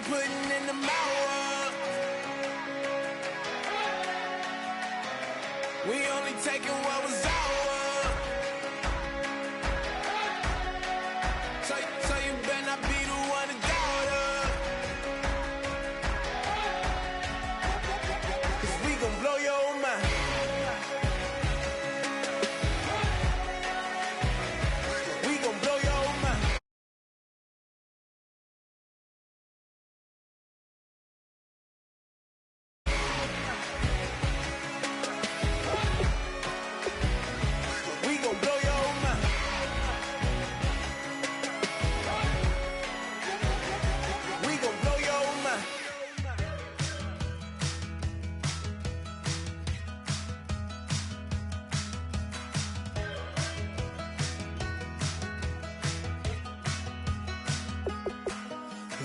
putting in the mouth. We only taking what was ours. So you better not be the one to doubt us. 'Cause we gon' blow your mind. We gon' blow your mind. We gon' blow your mind. We gon' blow your mind.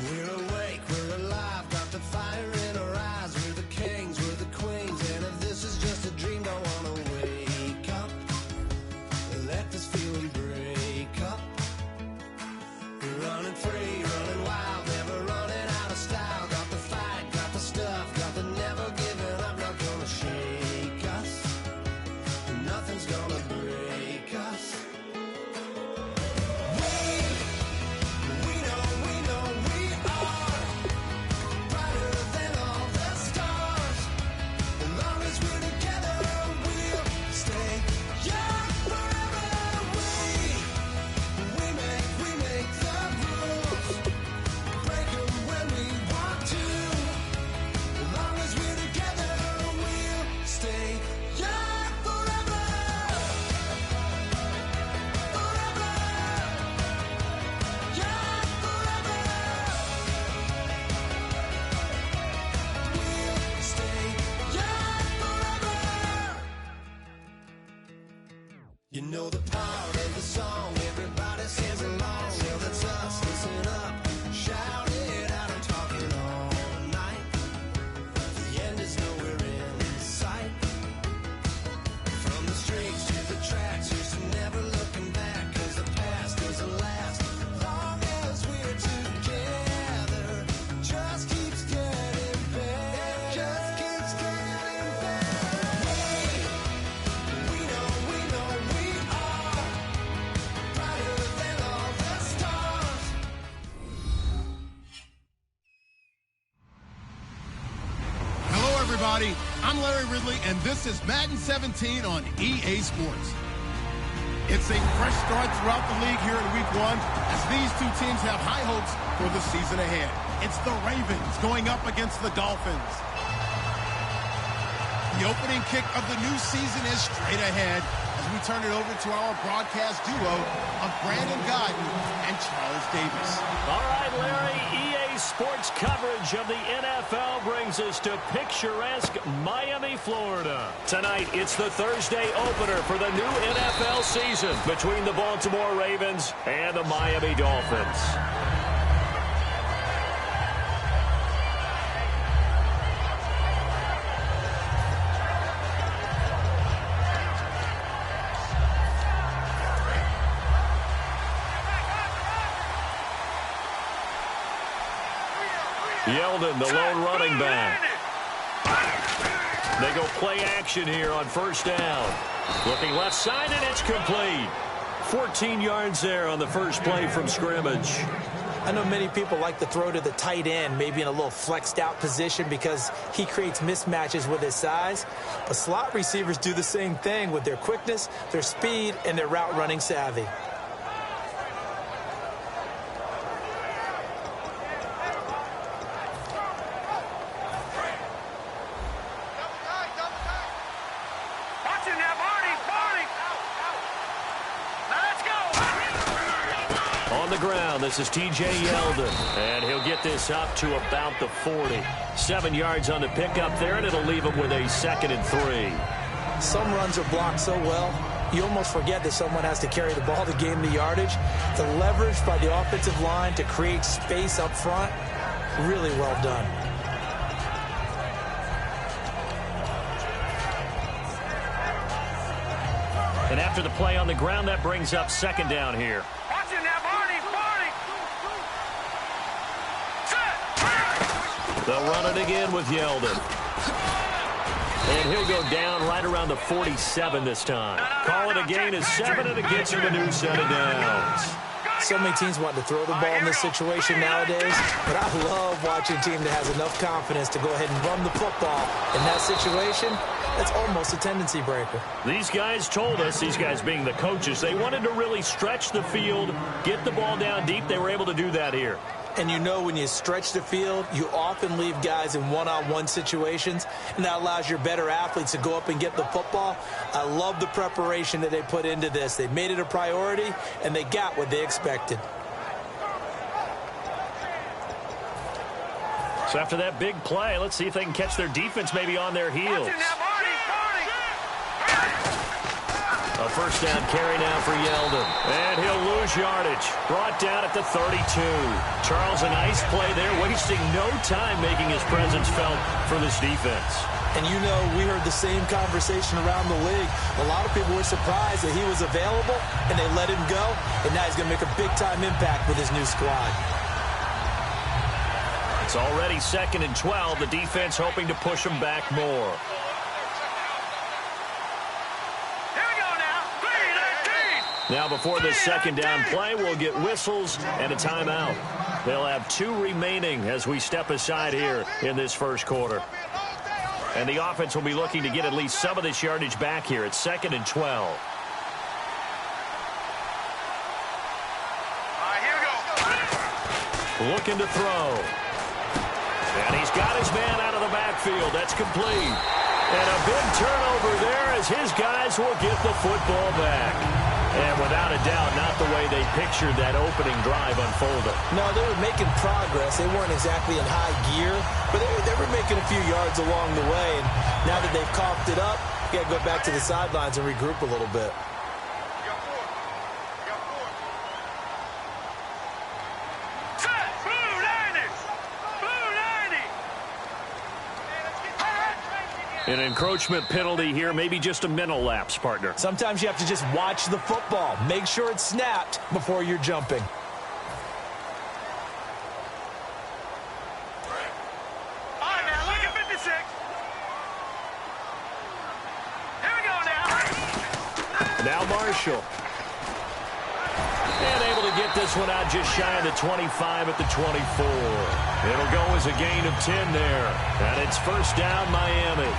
We're awake, we're alive, got the fire in our eyes. We're the kings, we're the queens, and if this is just a dream, don't wanna wake up. Let this feeling break up. We're running free, running wild, never running out of style. Got the fight, got the stuff, got the never giving up. Not gonna shake us, nothing's gonna break us. We know we are brighter than all the stars. As long as we're together, we'll stay young forever. We make the rules, break 'em when we want to. As long as we're together, we'll stay young forever. Forever. Young forever. We'll stay young forever. You know the part of the song, everybody sings along. Well, that's us, listen up, shout it out, I'm talking all night. The end is nowhere in sight. From the streets to the tracks, here's to never looking back. 'Cause the past doesn't last long as we're together. Just keeps getting better. Just keeps getting better. We know we are brighter than all the stars. Hello, everybody. I'm Larry Ridley, and this is Madden 17 on EA Sports. It's a fresh start throughout the league here in Week 1 as these two teams have high hopes for the season ahead. It's the Ravens going up against the Dolphins. The opening kick of the new season is straight ahead as we turn it over to our broadcast duo of Brandon Godden and Charles Davis. All right, Larry, EA Sports coverage of the NFL brings us to picturesque Miami, Florida. Tonight, it's the Thursday opener for the new NFL season between the Baltimore Ravens and the Miami Dolphins. Yeldon, the lone running back. They go play action here on first down. Looking left side, and it's complete. 14 yards there on the first play from scrimmage. I know many people like to throw to the tight end, maybe in a little flexed out position because he creates mismatches with his size. But slot receivers do the same thing with their quickness, their speed, and their route running savvy. This is TJ Yeldon, and he'll get this up to about the 40. 7 yards on the pickup there, and it'll leave him with a 2nd and 3. Some runs are blocked so well, you almost forget that someone has to carry the ball to gain the yardage. The leverage by the offensive line to create space up front, really well done. And after the play on the ground, that brings up 2nd down here. They'll run it again with Yeldon. And he'll go down right around the 47 this time. Call it a gain of 7, and it gets him a new set of downs. So many teams want to throw the ball in this situation nowadays, but I love watching a team that has enough confidence to go ahead and run the football. In that situation, that's almost a tendency breaker. These guys told us, these guys being the coaches, they wanted to really stretch the field, get the ball down deep. They were able to do that here. And you know when you stretch the field, you often leave guys in one-on-one situations, and that allows your better athletes to go up and get the football. I love the preparation that they put into this. They made it a priority, and they got what they expected. So after that big play, let's see if they can catch their defense maybe on their heels. A first down carry now for Yeldon. And he'll lose yardage. Brought down at the 32. Charles, a nice play there, wasting no time making his presence felt for this defense. And you know, we heard the same conversation around the league. A lot of people were surprised that he was available, and they let him go. And now he's going to make a big-time impact with his new squad. It's already 2nd and 12. The defense hoping to push him back more. Now before this second down play, we'll get whistles and a timeout. They'll have 2 remaining as we step aside here in this first quarter. And the offense will be looking to get at least some of this yardage back here at 2nd and 12. Looking to throw. And he's got his man out of the backfield. That's complete. And a big turnover there as his guys will get the football back. And without a doubt, not the way they pictured that opening drive unfolded. No, they were making progress. They weren't exactly in high gear, but they were making a few yards along the way. And now that they've coughed it up, you got to go back to the sidelines and regroup a little bit. An encroachment penalty here, maybe just a mental lapse, partner. Sometimes you have to just watch the football. Make sure it's snapped before you're jumping. All right, now, look at 56. Here we go now. Now Marshall. And able to get this one out just shy of the 25 at the 24. It'll go as a gain of 10 there. And it's first down, Miami.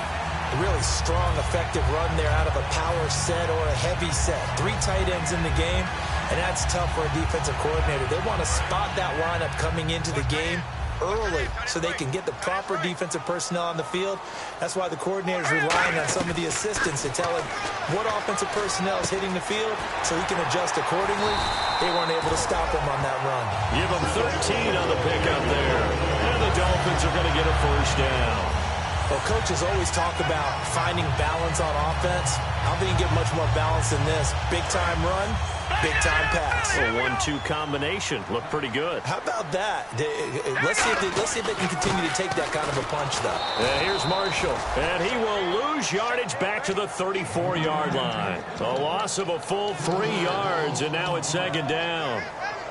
A really strong, effective run there out of a power set or a heavy set. 3 tight ends in the game, and that's tough for a defensive coordinator. They want to spot that lineup coming into the game early so they can get the proper defensive personnel on the field. That's why the coordinator's relying on some of the assistants to tell him what offensive personnel is hitting the field so he can adjust accordingly. They weren't able to stop him on that run. Give him 13 on the pickup there. And the Dolphins are going to get a first down. Well, coaches always talk about finding balance on offense. I don't think you get much more balance than this. Big-time run, big-time pass. A 1-2 combination. Looked pretty good. How about that? Let's see if they can continue to take that kind of a punch, though. And here's Marshall. And he will lose yardage back to the 34-yard line. A loss of a full 3 yards, and now it's 2nd down.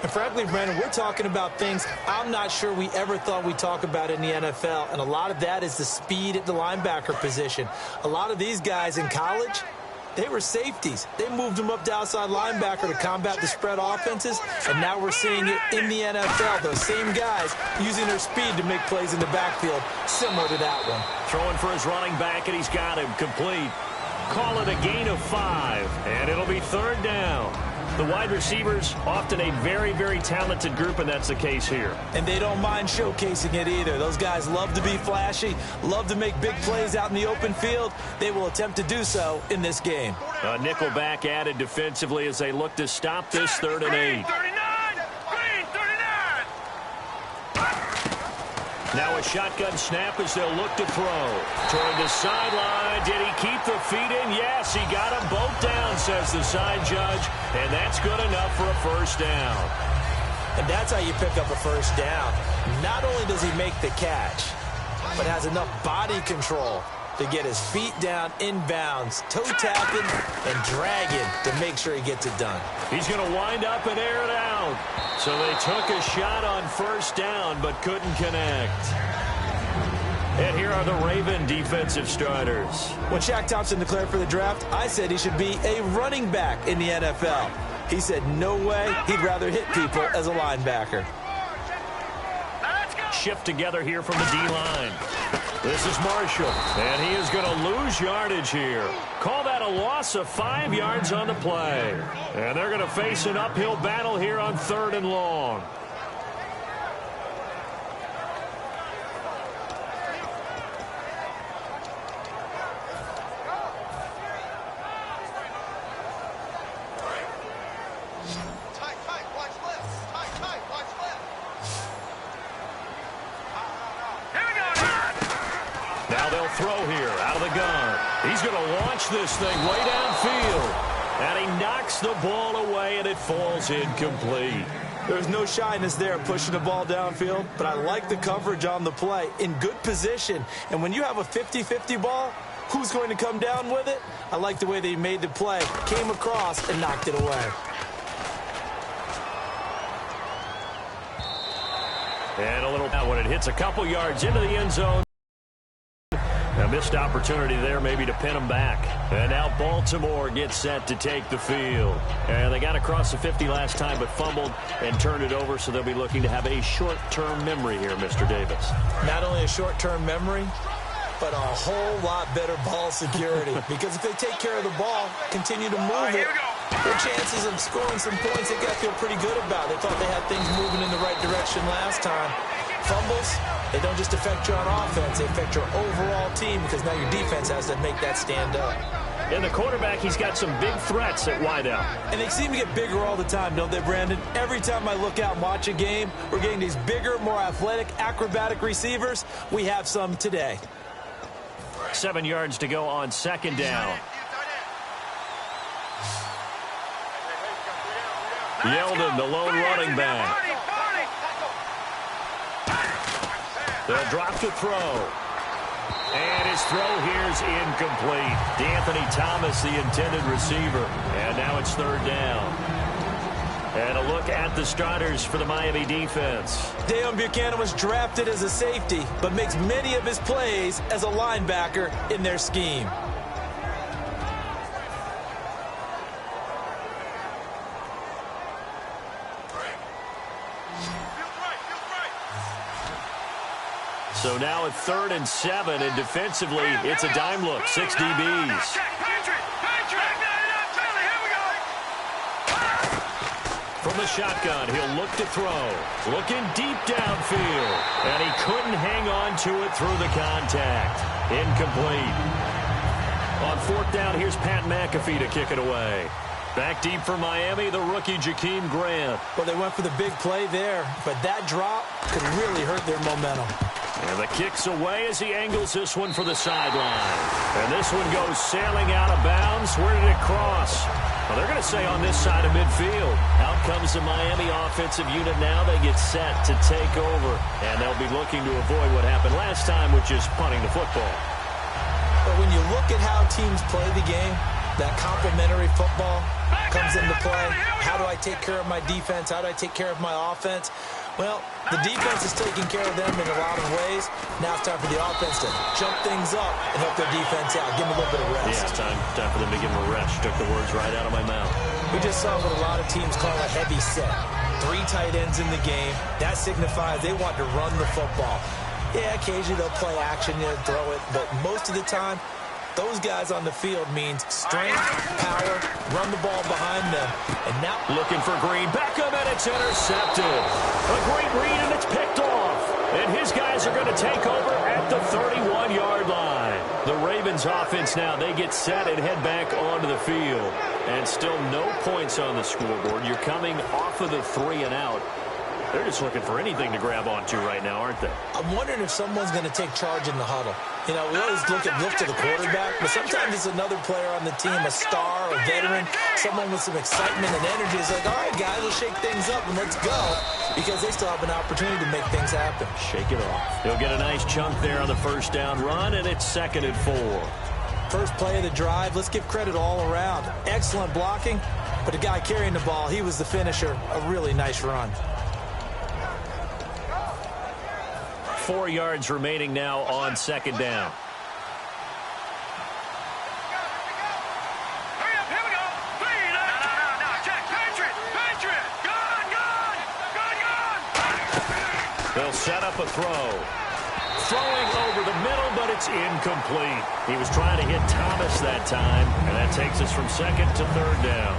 And frankly, Brandon, we're talking about things I'm not sure we ever thought we'd talk about in the NFL, and a lot of that is the speed at the linebacker position. A lot of these guys in college, they were safeties. They moved them up to outside linebacker to combat the spread offenses, and now we're seeing it in the NFL. Those same guys using their speed to make plays in the backfield, similar to that one. Throwing for his running back, and he's got him complete. Call it a gain of 5, and it'll be 3rd down. The wide receivers, often a very, very talented group, and that's the case here. And they don't mind showcasing it either. Those guys love to be flashy, love to make big plays out in the open field. They will attempt to do so in this game. A nickel back added defensively as they look to stop this 3rd and 8. Now a shotgun snap as they'll look to throw. Toward the sideline. Did he keep the feet in? Yes, he got them both down, says the side judge. And that's good enough for a first down. And that's how you pick up a first down. Not only does he make the catch, but has enough body control to get his feet down inbounds, toe tapping and dragging to make sure he gets it done. He's going to wind up and air it out. So they took a shot on first down but couldn't connect. And here are the Raven defensive starters. When Shaq Thompson declared for the draft, I said he should be a running back in the NFL. He said no way, he'd rather hit people as a linebacker. Shift together here from the D-line. This is Marshall, and he is going to lose yardage here. Call that a loss of 5 yards on the play. And they're going to face an uphill battle here on 3rd and long. Now they'll throw here out of the gun. He's going to launch this thing way downfield. And he knocks the ball away, and it falls incomplete. There's no shyness there pushing the ball downfield, but I like the coverage on the play. In good position. And when you have a 50-50 ball, who's going to come down with it? I like the way they made the play, came across, and knocked it away. And a little when it hits a couple yards into the end zone. A missed opportunity there maybe to pin them back. And now Baltimore gets set to take the field. And they got across the 50 last time but fumbled and turned it over, so they'll be looking to have a short-term memory here, Mr. Davis. Not only a short-term memory, but a whole lot better ball security. Because if they take care of the ball, continue to move it, their chances of scoring some points, they got to feel pretty good about. They thought they had things moving in the right direction last time. Fumbles, they don't just affect you on offense, they affect your overall team because now your defense has to make that stand up. And the quarterback, he's got some big threats at wideout. And they seem to get bigger all the time, don't they, Brandon? Every time I look out and watch a game, we're getting these bigger, more athletic, acrobatic receivers. We have some today. 7 yards to go on 2nd down. Yeldon, the lone running back. They'll drop to throw. And his throw here is incomplete. D'Anthony Thomas, the intended receiver. And now it's 3rd down. And a look at the starters for the Miami defense. Deion Buchanan was drafted as a safety, but makes many of his plays as a linebacker in their scheme. So now at 3rd and 7, and defensively, it's a dime look. 6 DBs. From the shotgun, he'll look to throw. Looking deep downfield. And he couldn't hang on to it through the contact. Incomplete. On 4th down, here's Pat McAfee to kick it away. Back deep for Miami, the rookie Jakeem Grant. Well, they went for the big play there, but that drop could really hurt their momentum. And the kick's away as he angles this one for the sideline. And this one goes sailing out of bounds. Where did it cross? Well, they're going to say on this side of midfield. Out comes the Miami offensive unit now. They get set to take over. And they'll be looking to avoid what happened last time, which is punting the football. But when you look at how teams play the game, that complementary football comes into play. How do I take care of my defense? How do I take care of my offense? Well, the defense is taking care of them in a lot of ways. Now it's time for the offense to jump things up and help their defense out. Give them a little bit of rest. Yeah, time for them to give them a rest. Took the words right out of my mouth. We just saw what a lot of teams call a heavy set. 3 tight ends in the game. That signifies they want to run the football. Yeah, occasionally they'll play action, throw it, but most of the time, those guys on the field means strength, power, run the ball behind them. And now looking for Green. Beckham, and it's intercepted. A great read, and it's picked off. And his guys are going to take over at the 31-yard line. The Ravens offense now, they get set and head back onto the field. And still no points on the scoreboard. You're coming off of the 3 and out. They're just looking for anything to grab onto right now, aren't they? I'm wondering if someone's going to take charge in the huddle. You know, we always look to the quarterback, but sometimes it's another player on the team, a star, a veteran, someone with some excitement and energy. It's like, all right, guys, let's shake things up and let's go, because they still have an opportunity to make things happen. Shake it off. He'll get a nice chunk there on the 1st down run, and it's 2nd and 4. First play of the drive, let's give credit all around. Excellent blocking, but the guy carrying the ball, he was the finisher. A really nice run. 4 yards remaining now on second down. They'll set up a throw. Throwing over the middle, but it's incomplete. He was trying to hit Thomas that time, and that takes us from second to third down.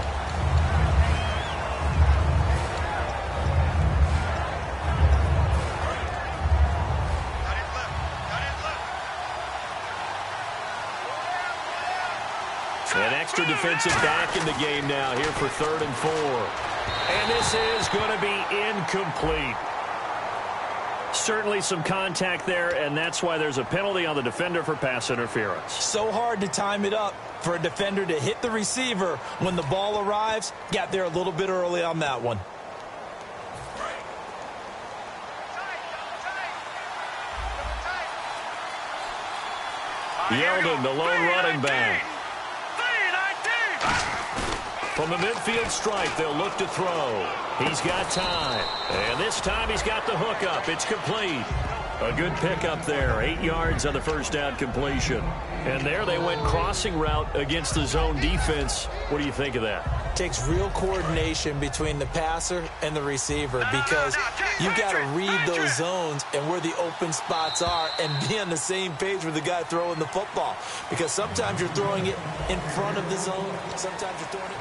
An extra defensive back in the game now here for 3rd and 4. And this is going to be incomplete. Certainly some contact there, and that's why there's a penalty on the defender for pass interference. So hard to time it up for a defender to hit the receiver when the ball arrives. Got there a little bit early on that one. Yeldon, the lone running back. From the midfield stripe, they'll look to throw. He's got time. And this time he's got the hook up. It's complete. A good pickup there. 8 yards on the first down completion. And there they went crossing route against the zone defense. What do you think of that? Takes real coordination between the passer and the receiver because you've got to read those zones and where the open spots are and be on the same page with the guy throwing the football. Because sometimes you're throwing it in front of the zone. Sometimes you're throwing it...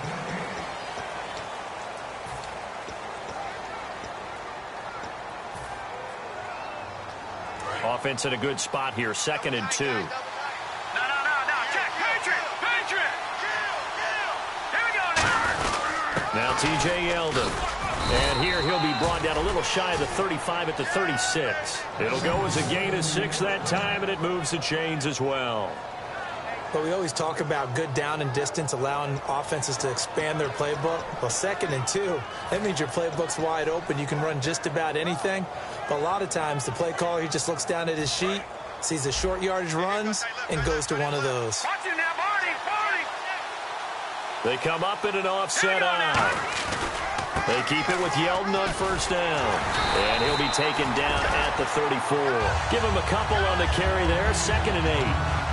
Offense in a good spot here, 2nd and 2. No. Check. Patriot. Here we go. Now T.J. Yeldon. And here he'll be brought down a little shy of the 35 at the 36. It'll go as a gain of 6 that time, and it moves the chains as well. But we always talk about good down and distance, allowing offenses to expand their playbook. Well, 2nd and 2, that means your playbook's wide open. You can run just about anything. But a lot of times, the play caller, he just looks down at his sheet, sees the short yardage runs, and goes to one of those. Watch him now, Barney. They come up in an offset eye. They keep it with Yeldon on first down. And he'll be taken down at the 34. Give him a couple on the carry there, 2nd and 8.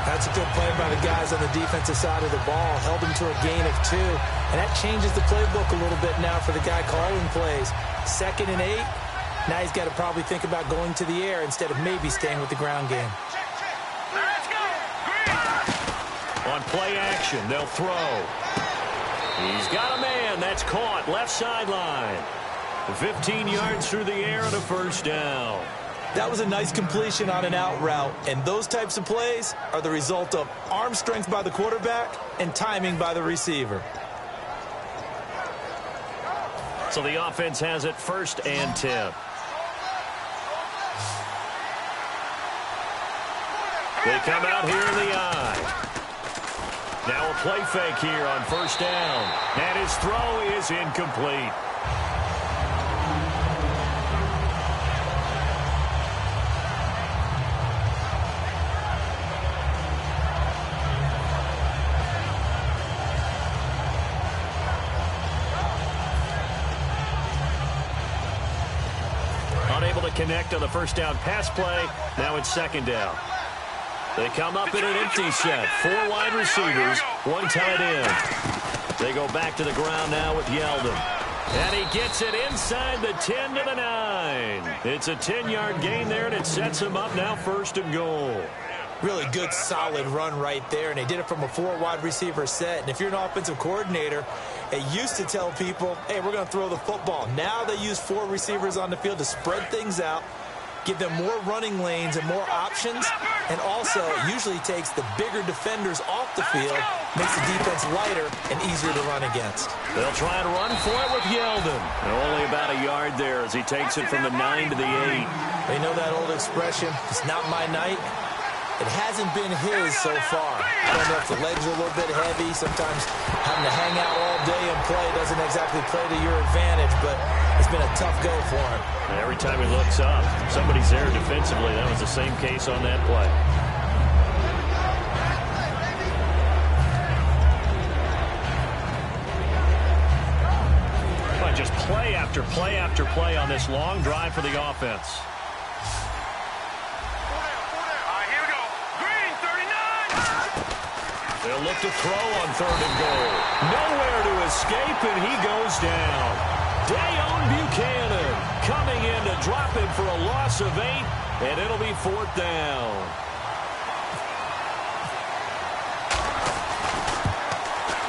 That's a good play by the guys on the defensive side of the ball. Held him to a gain of 2. And that changes the playbook a little bit now for the guy calling plays. 2nd and 8. Now he's got to probably think about going to the air instead of maybe staying with the ground game. Let's go. On play action, they'll throw. He's got a man. That's caught. Left sideline. 15 yards through the air and a first down. That was a nice completion on an out route, and those types of plays are the result of arm strength by the quarterback and timing by the receiver. So the offense has it 1st and 10. They come out here in the eye. Now a play fake here on first down, and his throw is incomplete. Unable to connect on the first down pass play. Now it's 2nd down. They come up in an empty set. 4 wide receivers, 1 tight end. They go back to the ground now with Yeldon. And he gets it inside the 10 to the 9. It's a 10-yard gain there, and it sets him up now 1st and goal. Really good, solid run right there, and they did it from a 4 wide receiver set. And if you're an offensive coordinator, they used to tell people, hey, we're going to throw the football. Now they use 4 receivers on the field to spread things out, give them more running lanes and more options, and also usually takes the bigger defenders off the field, makes the defense lighter and easier to run against. They'll try and run for it with Yeldon. Only about a yard there as he takes it from the 9 to the 8. They know that old expression, it's not my night. It hasn't been his so far. I don't know if the legs are a little bit heavy. Sometimes having to hang out all day and play doesn't exactly play to your advantage, but it's been a tough go for him. And every time he looks up, somebody's there defensively. That was the same case on that play. But just play after play after play on this long drive for the offense. They'll look to throw on 3rd and goal. Nowhere to escape, and he goes down. Dayon Buchanan coming in to drop him for a loss of 8, and it'll be 4th down.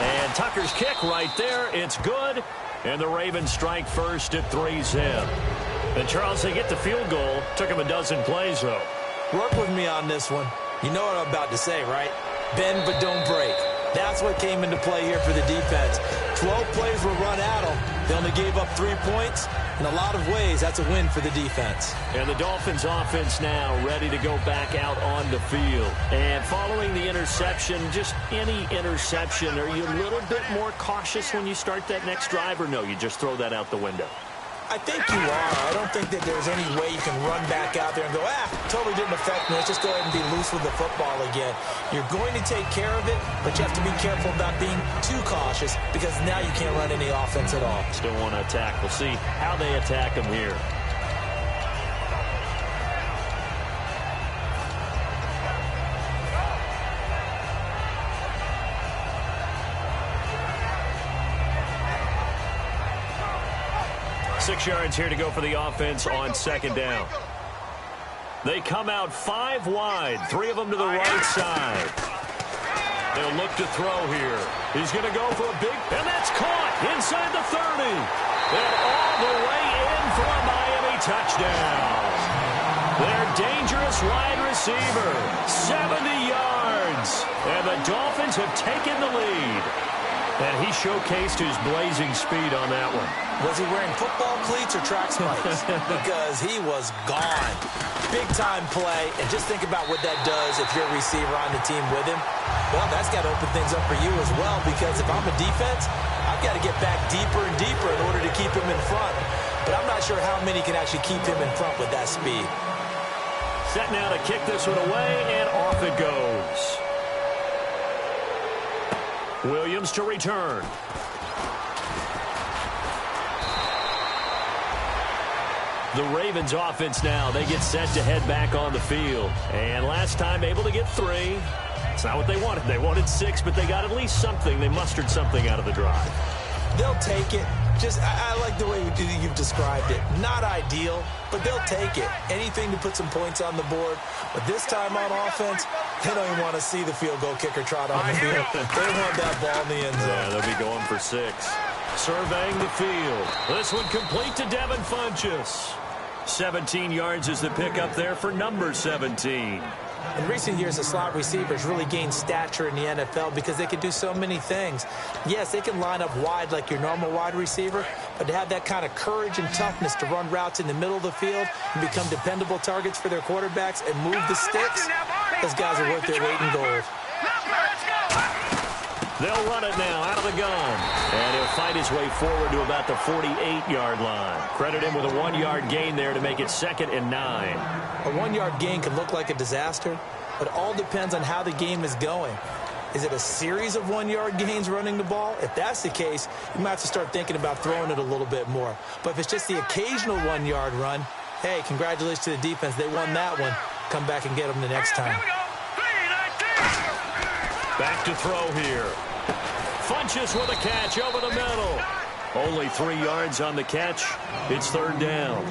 And Tucker's kick right there. It's good. And the Ravens strike first at 3-zip. And, Charles, they get the field goal. Took him a dozen plays, though. Work with me on this one. You know what I'm about to say, right? Bend but don't break. That's what came into play here for the defense. 12 plays were run at them. They only gave up 3 points. In a lot of ways, that's a win for the defense. And the Dolphins offense now ready to go back out on the field. And following the interception, just any interception, are you a little bit more cautious when you start that next drive, or no, you just throw that out the window? I think you are. I don't think that there's any way you can run back out there and go, totally didn't affect me. Let's just go ahead and be loose with the football again. You're going to take care of it, but you have to be careful about being too cautious because now you can't run any offense at all. Still want to attack. We'll see how they attack them here. Six yards here to go for the offense on 2nd down. They come out 5 wide, 3 of them to the right side. They'll look to throw here. He's going to go for a big, and that's caught inside the 30. And all the way in for a Miami touchdown. Their dangerous wide receiver, 70 yards. And the Dolphins have taken the lead. And he showcased his blazing speed on that one. Was he wearing football cleats or track spikes? Because he was gone. Big-time play. And just think about what that does if you're a receiver on the team with him. Well, that's got to open things up for you as well, because if I'm a defense, I've got to get back deeper and deeper in order to keep him in front. But I'm not sure how many can actually keep him in front with that speed. Set now to kick this one away, and off it goes. Williams to return. The Ravens offense now, they get set to head back on the field. And last time able to get 3. It's not what they wanted. They wanted 6, but they got at least something. They mustered something out of the drive. They'll take it. I like the way you've described it. Not ideal, but they'll take it. Anything to put some points on the board. But this time on offense, they don't even want to see the field goal kicker trot on the field. They want that ball in the end zone. Yeah, they'll be going for 6. Surveying the field. This one complete to Devin Funchess. 17 yards is the pickup there for number 17. In recent years, the slot receivers really gained stature in the NFL because they can do so many things. Yes, they can line up wide like your normal wide receiver, but to have that kind of courage and toughness to run routes in the middle of the field and become dependable targets for their quarterbacks and move the sticks, those guys are worth their weight in gold. They'll run it now out of the gun. And he'll fight his way forward to about the 48-yard line. Credit him with a 1-yard gain there to make it 2nd and 9. A 1-yard gain can look like a disaster, but it all depends on how the game is going. Is it a series of 1-yard gains running the ball? If that's the case, you might have to start thinking about throwing it a little bit more. But if it's just the occasional 1-yard run, hey, congratulations to the defense. They won that one. Come back and get them the next time. Back to throw here. Funchess with a catch over the middle. Only 3 yards on the catch. It's 3rd down.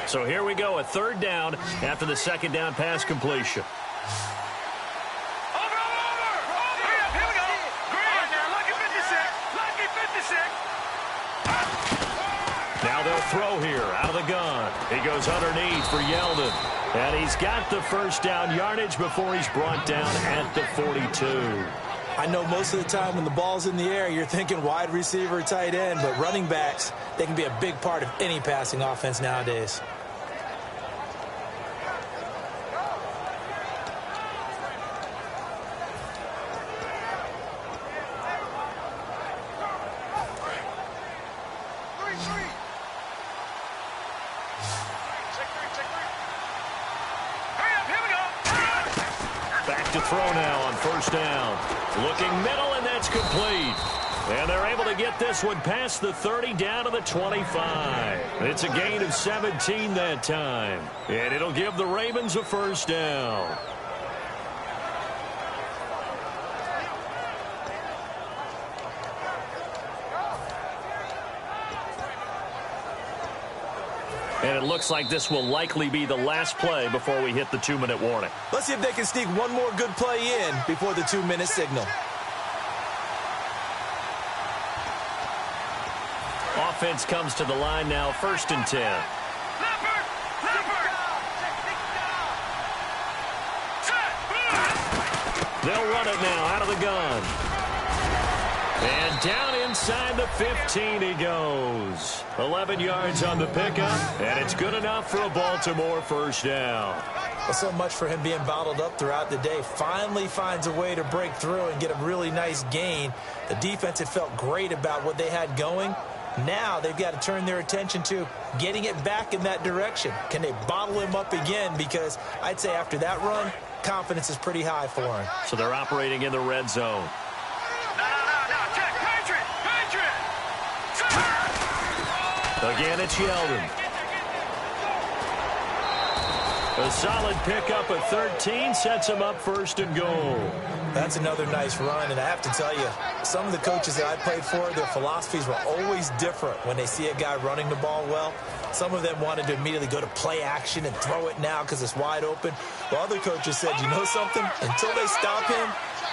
So here we go, a 3rd down after the 2nd down pass completion. Now they'll throw here out of the gun. He goes underneath for Yeldon. And he's got the 1st down yardage before he's brought down at the 42. I know most of the time when the ball's in the air, you're thinking wide receiver, tight end, but running backs, they can be a big part of any passing offense nowadays. back to throw now on first down. Looking middle, and that's complete. And they're able to get this one past the 30 down to the 25. It's a gain of 17 that time. And it'll give the Ravens a first down. And it looks like this will likely be the last play before we hit the 2-minute warning. Let's see if they can sneak one more good play in before the 2-minute signal. Offense comes to the line now, 1st and 10. They'll run it now out of the gun. And down inside the 15 he goes. 11 yards on the pickup, and it's good enough for a Baltimore first down. Well, so much for him being bottled up throughout the day. Finally finds a way to break through and get a really nice gain. The defense had felt great about what they had going. Now they've got to turn their attention to getting it back in that direction. Can they bottle him up again? Because I'd say after that run, confidence is pretty high for him. So they're operating in the red zone. Again, it's Yeldon. A solid pickup of 13 sets him up 1st and goal. That's another nice run, and I have to tell you, some of the coaches that I played for, their philosophies were always different when they see a guy running the ball well. Some of them wanted to immediately go to play action and throw it now because it's wide open. While other coaches said, you know something? Until they stop him,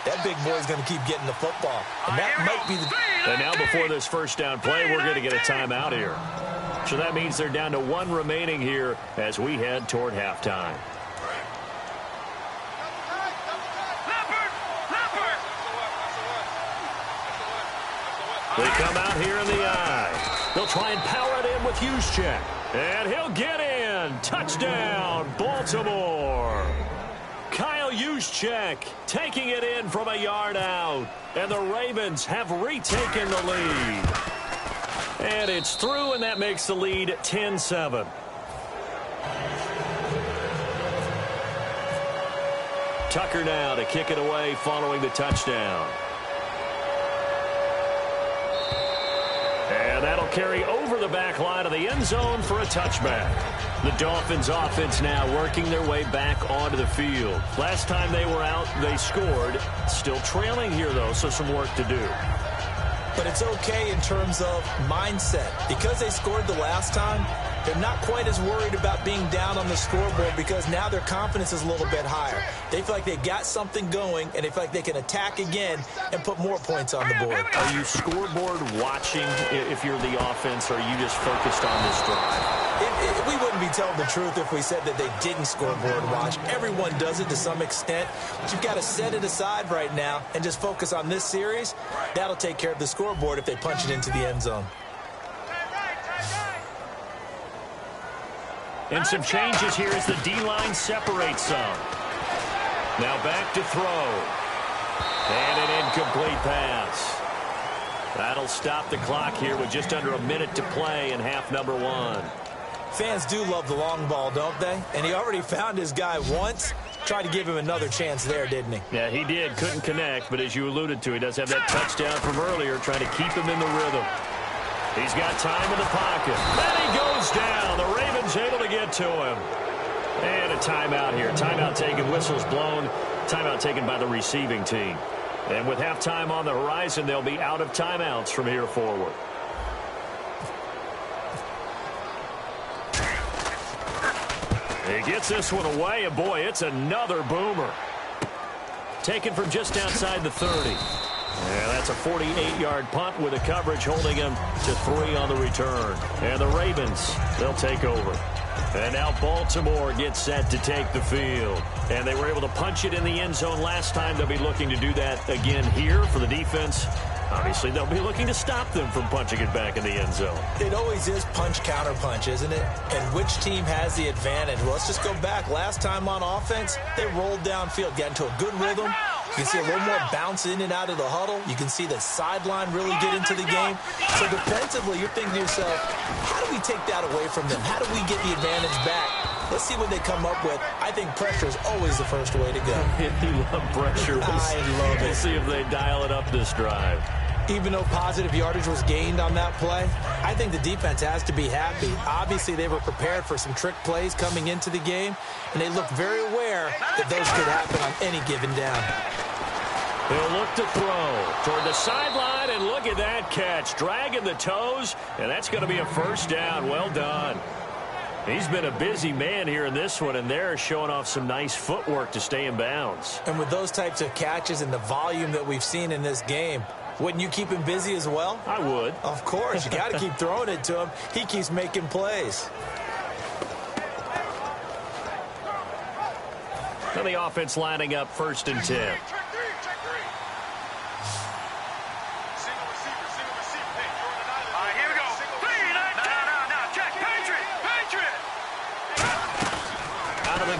that big boy's going to keep getting the football. And that might be the... And now before this first down play, we're going to get a timeout here. So that means they're down to 1 remaining here as we head toward halftime. They come out here in the eye. They'll try and power it in with Juszczyk. And he'll get in. Touchdown, Baltimore. Kyle Juszczyk taking it in from a yard out. And the Ravens have retaken the lead. And it's through, and that makes the lead 10-7. Tucker now to kick it away following the touchdown. And that'll carry over the back line of the end zone for a touchback. The Dolphins offense now working their way back onto the field. Last time they were out, they scored. Still trailing here, though, so some work to do. But it's okay in terms of mindset. Because they scored the last time, they're not quite as worried about being down on the scoreboard because now their confidence is a little bit higher. They feel like they've got something going, and they feel like they can attack again and put more points on the board. Are you scoreboard watching if you're the offense, or are you just focused on this drive? We wouldn't be telling the truth if we said that they didn't scoreboard watch. Everyone does it to some extent. But you've got to set it aside right now and just focus on this series. That'll take care of the scoreboard if they punch it into the end zone. And some changes here as the D-line separates some. Now back to throw. And an incomplete pass. That'll stop the clock here with just under a minute to play in half number 1. Fans do love the long ball, don't they? And he already found his guy once. Tried to give him another chance there, didn't he? Yeah, he did. Couldn't connect, but as you alluded to, he does have that touchdown from earlier, trying to keep him in the rhythm. He's got time in the pocket. And he goes down. The Ravens able to get to him. And a timeout here. Timeout taken, whistles blown. Timeout taken by the receiving team. And with halftime on the horizon, they'll be out of timeouts from here forward. He gets this one away, and boy, it's another boomer. Taken from just outside the 30. Yeah, that's a 48-yard punt with a coverage holding him to 3 on the return. And the Ravens, they'll take over. And now Baltimore gets set to take the field. And they were able to punch it in the end zone last time. They'll be looking to do that again here for the defense. Obviously, they'll be looking to stop them from punching it back in the end zone. It always is punch-counter-punch, isn't it? And which team has the advantage? Well, let's just go back. Last time on offense, they rolled downfield, got into a good rhythm. You can see a little more bounce in and out of the huddle. You can see the sideline really get into the game. So defensively, you're thinking to yourself, how do we take that away from them? How do we get the advantage back? Let's see what they come up with. I think pressure is always the first way to go. You love pressure. I love it. We'll see if they dial it up this drive. Even though positive yardage was gained on that play, I think the defense has to be happy. Obviously, they were prepared for some trick plays coming into the game, and they looked very aware that those could happen on any given down. He'll look to throw toward the sideline, and look at that catch. Dragging the toes, and that's going to be a first down. Well done. He's been a busy man here in this one, and they're showing off some nice footwork to stay in bounds. And with those types of catches and the volume that we've seen in this game, wouldn't you keep him busy as well? I would. Of course. You got to keep throwing it to him. He keeps making plays. Now the offense lining up 1st and 10.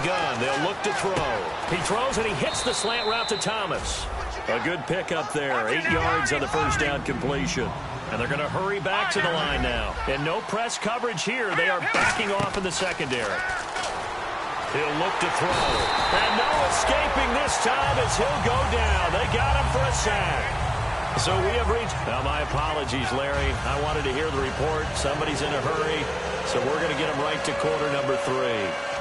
Gun. They'll look to throw. He throws and he hits the slant route to Thomas. A good pickup there. 8 yards on the first down completion. And they're going to hurry back to the line now. And no press coverage here. They are backing off in the secondary. He'll look to throw. And no escaping this time as he'll go down. They got him for a sack. So we have reached... Now, my apologies, Larry. I wanted to hear the report. Somebody's in a hurry. So we're going to get him right to quarter number 3.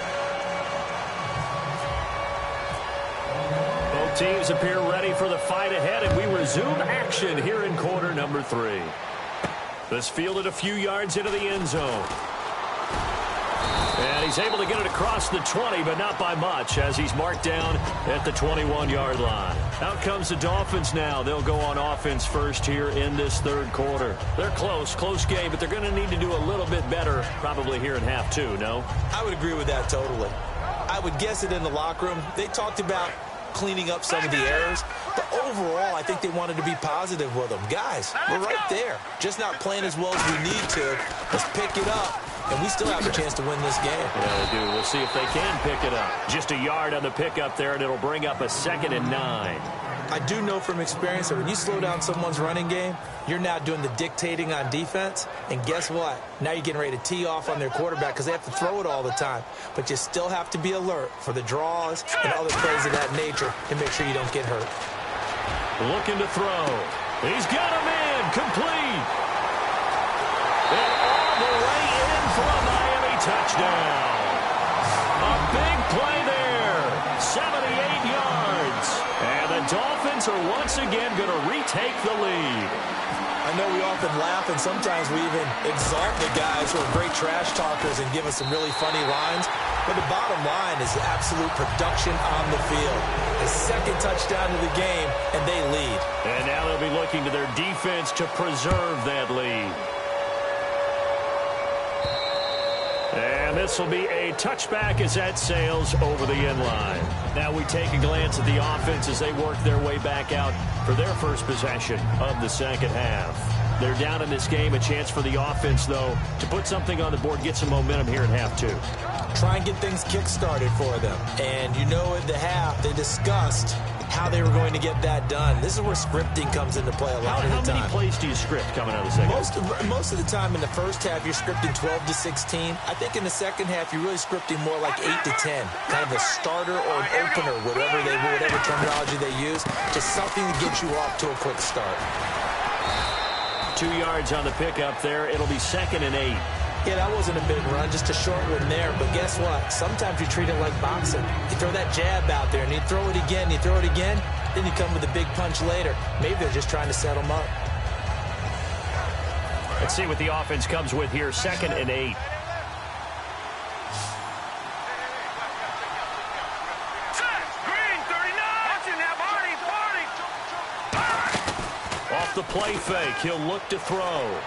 Teams appear ready for the fight ahead, and we resume action here in quarter number 3. This fielded a few yards into the end zone. And he's able to get it across the 20, but not by much, as he's marked down at the 21-yard line. Out comes the Dolphins now. They'll go on offense first here in this 3rd quarter. They're close game, but they're going to need to do a little bit better probably here in half 2, no? I would agree with that totally. I would guess it in the locker room. They talked about cleaning up some of the errors, but overall I think they wanted to be positive with them. Guys, we're right there, just not playing as well as we need to. Let's pick it up, and we still have a chance to win this game. Yeah, they do. We'll see if they can pick it up. Just a yard on the pickup there, and it'll bring up a 2nd and 9. I do know from experience that when you slow down someone's running game, you're now doing the dictating on defense. And guess what? Now you're getting ready to tee off on their quarterback because they have to throw it all the time. But you still have to be alert for the draws and other plays of that nature to make sure you don't get hurt. Looking to throw. He's got him in. Complete. And all the way in for a Miami touchdown. A big play there. 78 yards. And the Dolphins are once again going to retake the lead. I know we often laugh, and sometimes we even exalt the guys who are great trash talkers and give us some really funny lines. But the bottom line is absolute production on the field. The 2nd touchdown of the game, and they lead. And now they'll be looking to their defense to preserve that lead. And this will be a touchback as that sails over the end line. Now we take a glance at the offense as they work their way back out for their first possession of the 2nd half. They're down in this game. A chance for the offense, though, to put something on the board, get some momentum here in half 2. Try and get things kick-started for them. And you know at the half they discussed how they were going to get that done. This is where scripting comes into play a lot of the time. How many plays do you script coming out of the 2nd half? Most of the time in the first half, you're scripting 12 to 16. I think in the 2nd half, you're really scripting more like 8 to 10. Kind of a starter or an opener, whatever terminology they use. Just something to get you off to a quick start. 2 yards on the pickup there. It'll be 2nd and 8. Yeah, that wasn't a big run, just a short one there. But guess what? Sometimes you treat it like boxing. You throw that jab out there, and you throw it again, then you come with a big punch later. Maybe they're just trying to set them up. Let's see what the offense comes with here. 2nd and 8. Off the play fake, he'll look to throw.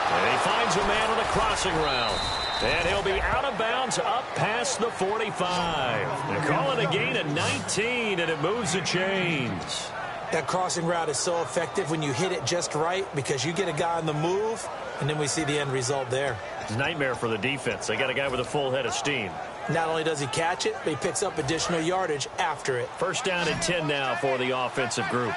And he finds a man on the crossing route. And he'll be out of bounds up past the 45. They're calling a gain of 19, and it moves the chains. That crossing route is so effective when you hit it just right because you get a guy on the move, and then we see the end result there. It's a nightmare for the defense. They got a guy with a full head of steam. Not only does he catch it, but he picks up additional yardage after it. 1st down and 10 now for the offensive group.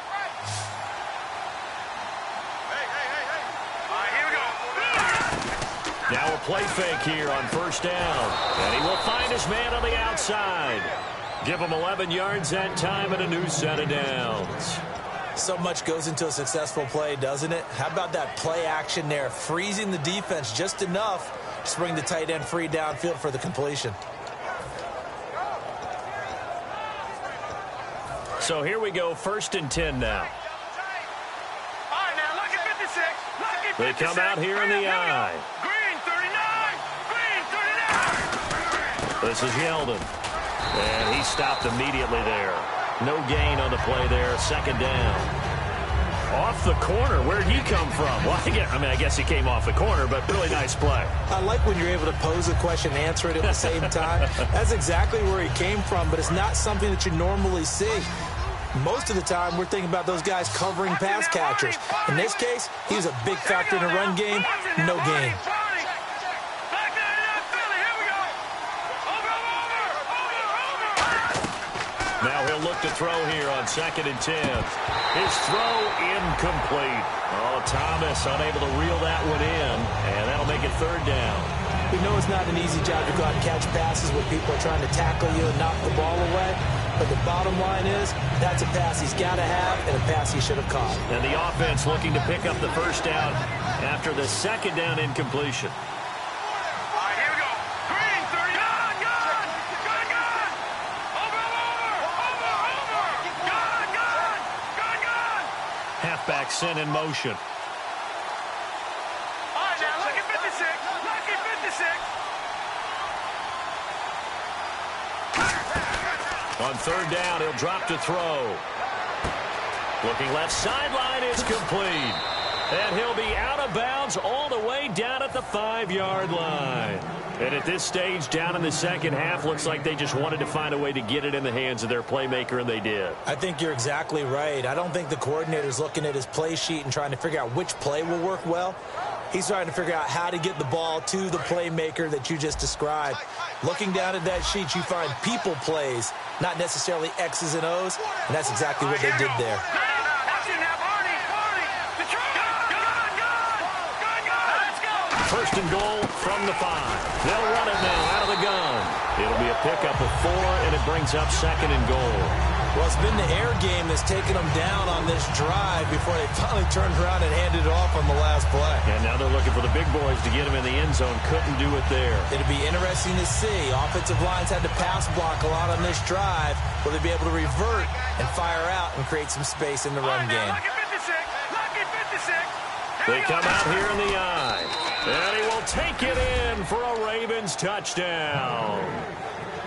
Now a play fake here on first down. And he will find his man on the outside. Give him 11 yards that time and a new set of downs. So much goes into a successful play, doesn't it? How about that play action there, freezing the defense just enough to bring the tight end free downfield for the completion. So here we go, 1st and 10 now. They come out here in the eye. Green 39! Green 39! This is Yeldon. And he stopped immediately there. No gain on the play there. 2nd down. Off the corner. Where'd he come from? Well, I guess he came off the corner, but really nice play. I like when you're able to pose a question and answer it at the same time. That's exactly where he came from, but it's not something that you normally see. Most of the time, we're thinking about those guys covering pass catchers. In this case, he was a big factor in the run game. No gain. Now he'll look to throw here on 2nd and 10. His throw incomplete. Oh, Thomas unable to reel that one in, and that'll make it 3rd down. We know it's not an easy job to go out and catch passes when people are trying to tackle you and knock the ball away. But the bottom line is, that's a pass he's got to have and a pass he should have caught. And the offense looking to pick up the 1st down after the 2nd down incompletion. All right, here we go. Green 30. Gun! Gun! Halfback sent in motion. All right, now look at 56. Lucky 56. On 3rd down, he'll drop to throw. Looking left sideline is complete. And he'll be out of bounds all the way down at the 5-yard line. And at this stage, down in the 2nd half, looks like they just wanted to find a way to get it in the hands of their playmaker, and they did. I think you're exactly right. I don't think the coordinator's looking at his play sheet and trying to figure out which play will work well. He's trying to figure out how to get the ball to the playmaker that you just described. Looking down at that sheet, you find people plays, not necessarily X's and O's, and that's exactly what they did there. First and goal from the 5. They'll run it now out of the gun. It'll be a pickup of 4, and it brings up 2nd and goal. Well, it's been the air game that's taken them down on this drive before they finally turned around and handed it off on the last play. And now they're looking for the big boys to get him in the end zone. Couldn't do it there. It'll be interesting to see. Offensive lines had to pass block a lot on this drive. Will they be able to revert and fire out and create some space in the run game? They come out here in the eye. And he will take it in for a Ravens touchdown.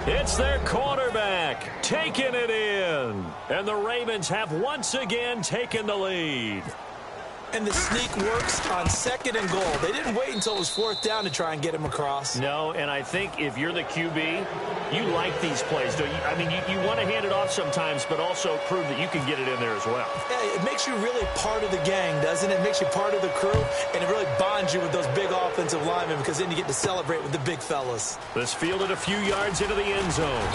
It's their quarterback taking it in. And the Ravens have once again taken the lead. And the sneak works on 2nd and goal. They didn't wait until it was 4th down to try and get him across. No, and I think if you're the QB, you like these plays, don't you? I mean, you want to hand it off sometimes, but also prove that you can get it in there as well. Yeah, it makes you really part of the gang, doesn't it? It makes you part of the crew, and it really bonds you with those big offensive linemen because then you get to celebrate with the big fellas. This fielded a few yards into the end zone.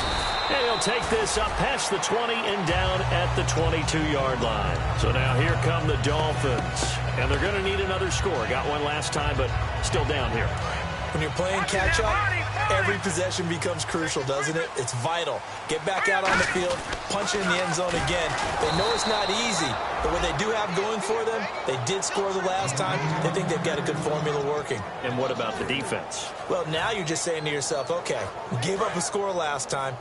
And he'll take this up past the 20 and down at the 22-yard line. So now here come the Dolphins. And they're going to need another score. Got one last time, but still down here. When you're playing catch-up, every possession becomes crucial, doesn't it? It's vital. Get back out on the field, punch in the end zone again. They know it's not easy, but what they do have going for them, they did score the last time. They think they've got a good formula working. And what about the defense? Well, now you're just saying to yourself, okay, we gave up a score last time.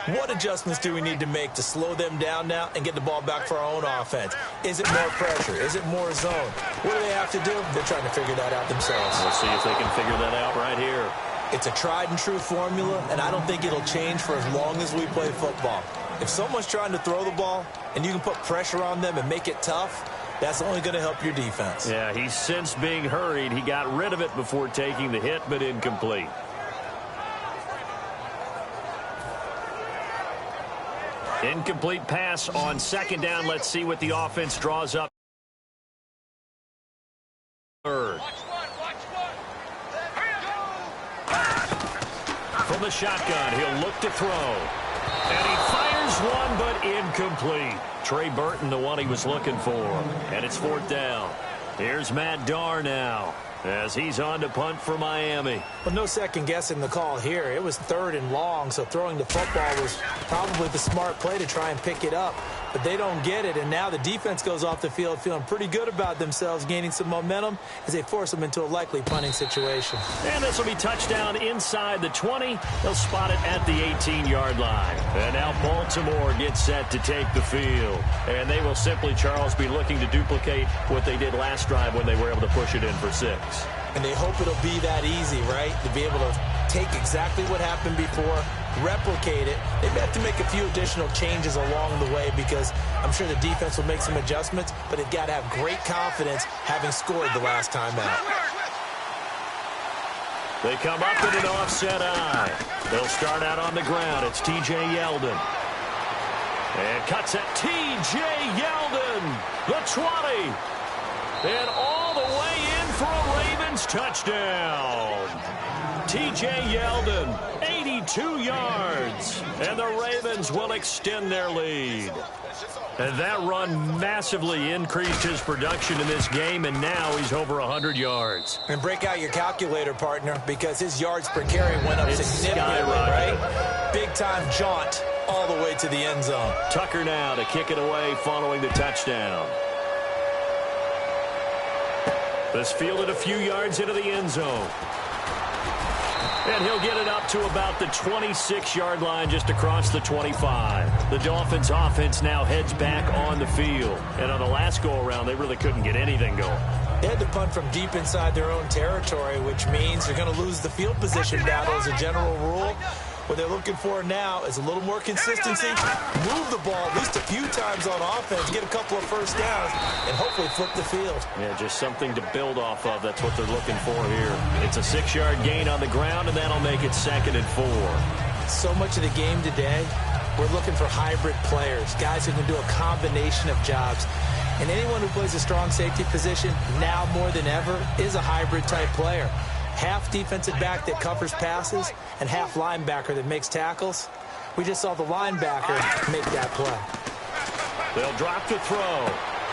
What adjustments do we need to make to slow them down now and get the ball back for our own offense? Is it more pressure? Is it more zone? What do they have to do? They're trying to figure that out themselves. We'll see if they can figure that out right here. It's a tried and true formula, and I don't think it'll change for as long as we play football. If someone's trying to throw the ball and you can put pressure on them and make it tough, that's only going to help your defense. Yeah, he's since being hurried. He got rid of it before taking the hit, but incomplete. Incomplete pass on 2nd down. Let's see what the offense draws up. Third. From the shotgun, he'll look to throw. And he fires one, but incomplete. Trey Burton, the one he was looking for. And it's 4th down. Here's Matt Darr now. as he's on to punt for Miami. Well, no second guessing the call here. It was 3rd and long, so throwing the football was probably the smart play to try and pick it up. But they don't get it, and now the defense goes off the field feeling pretty good about themselves, gaining some momentum as they force them into a likely punting situation. And this will be touchdown inside the 20. They'll spot it at the 18-yard line. And now Baltimore gets set to take the field. And they will simply, Charles, be looking to duplicate what they did last drive when they were able to push it in for 6. And they hope it'll be that easy, right? To be able to take exactly what happened before, replicate it. They may have to make a few additional changes along the way because I'm sure the defense will make some adjustments, but they've got to have great confidence having scored the last time out. They come up in an offset eye. They'll start out on the ground. It's T.J. Yeldon. And cuts it. T.J. Yeldon, the 20. And all the way in for a Ravens touchdown. T.J. Yeldon, 82 yards. And the Ravens will extend their lead. And that run massively increased his production in this game, and now he's over 100 yards. And break out your calculator, partner, because his yards per carry went up significantly, right? Big-time jaunt all the way to the end zone. Tucker now to kick it away following the touchdown. This fielded a few yards into the end zone. And he'll get it up to about the 26-yard line just across the 25. The Dolphins offense now heads back on the field. And on the last go-around, they really couldn't get anything going. They had to punt from deep inside their own territory, which means they're going to lose the field position battle as a general rule. What they're looking for now is a little more consistency, move the ball at least a few times on offense, get a couple of first downs, and hopefully flip the field. Yeah, just something to build off of. That's what they're looking for here. It's a 6-yard gain on the ground, and that'll make it 2nd and 4. So much of the game today, we're looking for hybrid players, guys who can do a combination of jobs. And anyone who plays a strong safety position, now more than ever, is a hybrid-type player. Half defensive back that covers passes and half linebacker that makes tackles. We just saw the linebacker make that play. They'll drop the throw.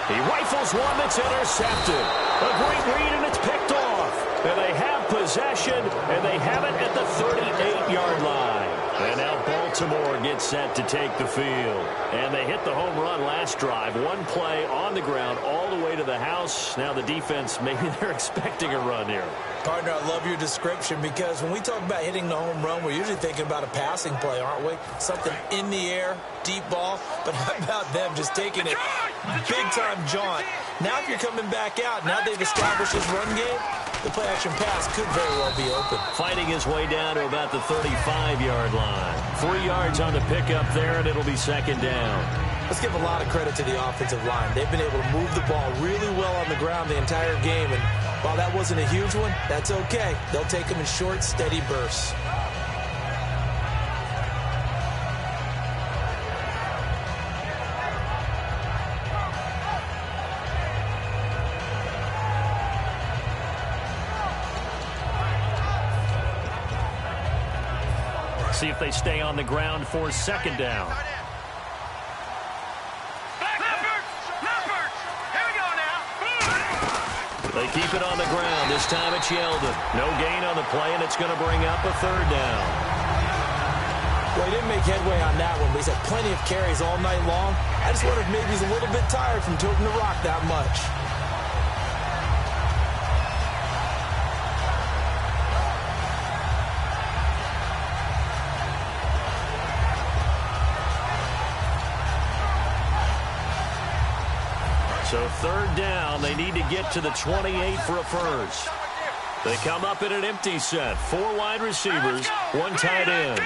He rifles one that's intercepted. A great read, and it's picked off. And they have possession, and they have it at the 38-yard line. And now Baltimore gets set to take the field. And they hit the home run last drive. One play on the ground all the way to the house. Now the defense, maybe they're expecting a run here. Partner, I love your description because when we talk about hitting the home run, we're usually thinking about a passing play, aren't we? Something in the air, deep ball. But how about them just taking it big-time jaunt? Now if you're coming back out, now they've established this run game, the play-action pass could very well be open. Fighting his way down to about the 35-yard line. 3 yards on the pickup there, and it'll be 2nd down. Let's give a lot of credit to the offensive line. They've been able to move the ball really well on the ground the entire game, and while that wasn't a huge one, that's okay. They'll take them in short, steady bursts. See if they stay on the ground for 2nd down. They keep it on the ground. This time it's Yeldon. No gain on the play, and it's going to bring up a 3rd down. Well, he didn't make headway on that one, but he's had plenty of carries all night long. I just wonder if maybe he's a little bit tired from toting the rock that much. So 3rd down, they need to get to the 28 for a first. They come up in an empty set. 4 wide receivers, 1 tight end.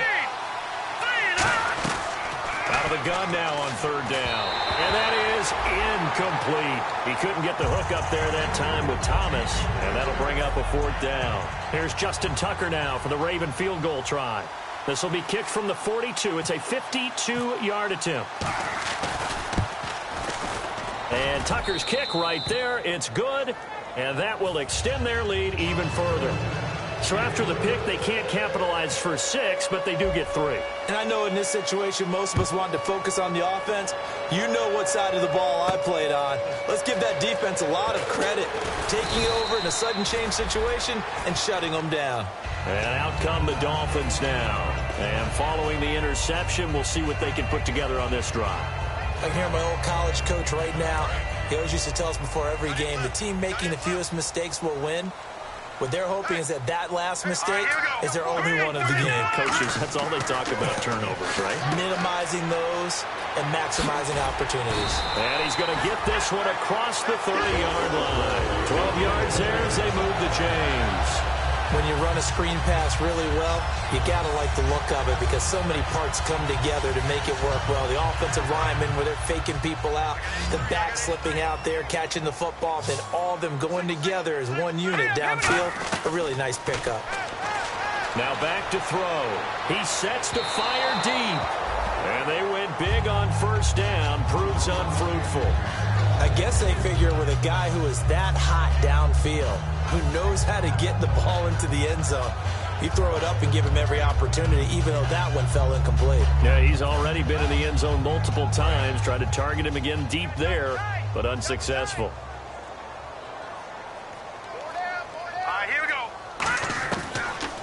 Out of the gun now on 3rd down. And that is incomplete. He couldn't get the hook up there that time with Thomas, and that'll bring up a 4th down. Here's Justin Tucker now for the Raven field goal try. This will be kicked from the 42. It's a 52-yard attempt. And Tucker's kick right there, it's good, and that will extend their lead even further. So after the pick, they can't capitalize for 6, but they do get 3. And I know in this situation, most of us want to focus on the offense. You know what side of the ball I played on. Let's give that defense a lot of credit, taking over in a sudden change situation and shutting them down. And out come the Dolphins now. And following the interception, we'll see what they can put together on this drive. I can hear my old college coach right now. He always used to tell us before every game, the team making the fewest mistakes will win. What they're hoping is that last mistake is their only one of the game. Coaches, that's all they talk about, turnovers, right? Minimizing those and maximizing opportunities. And he's going to get this one across the 30-yard line. 12 yards there as they move the chains. When you run a screen pass really well, you got to like the look of it because so many parts come together to make it work well. The offensive linemen, where they're faking people out, the back slipping out there, catching the football, then all of them going together as one unit downfield. A really nice pickup. Now back to throw. He sets to fire deep. And they went big on first down. Proves unfruitful. I guess they figure with a guy who is that hot downfield, who knows how to get the ball into the end zone, you throw it up and give him every opportunity, even though that one fell incomplete. Yeah, he's already been in the end zone multiple times. Tried to target him again deep there, but unsuccessful. Here we go.